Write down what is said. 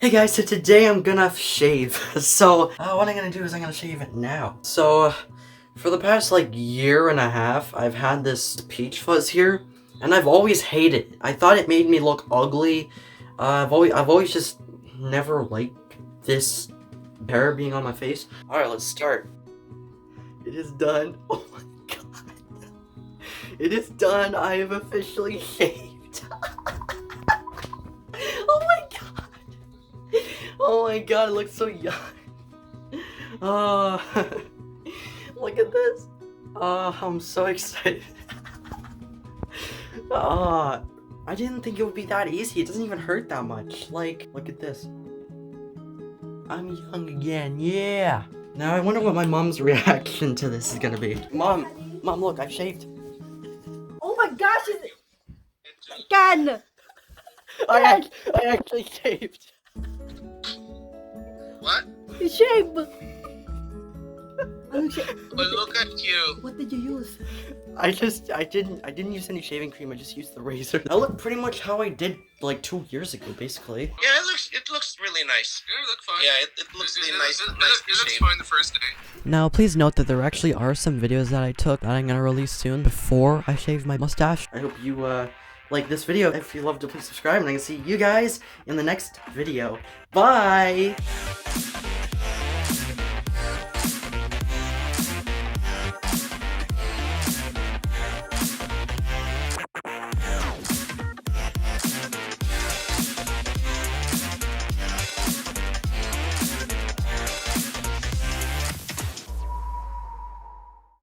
Hey guys, so today I'm gonna shave. So, what I'm gonna do is I'm gonna shave it now. So, for the past like year and a half, I've had this peach fuzz here, and I've always hated it. I thought it made me look ugly. I've always just never liked this hair being on my face. Alright, let's start. It is done. Oh my god. It is done. I have officially shaved. Oh my god. Oh my god, it looks so young. Look at this. I'm so excited. I didn't think it would be that easy. It doesn't even hurt that much. Like, look at this. I'm young again, yeah. Now I wonder what my mom's reaction to this is gonna be. Mom, look, I've shaved. Oh my gosh, is it? Can! I actually shaved. What? You shave! But look at you. What did you use? I didn't use any shaving cream. I just used the razor. I look pretty much how I did like 2 years ago, basically. Yeah, it looks really nice. Yeah, it looked fine. Yeah, it looks really nice. It Nice looks shape. fine the first day. Now, please note that there actually are some videos that I took that I'm gonna release soon before I shave my mustache. I hope you like this video. If you loved it, please subscribe, and I can see you guys in the next video. Bye.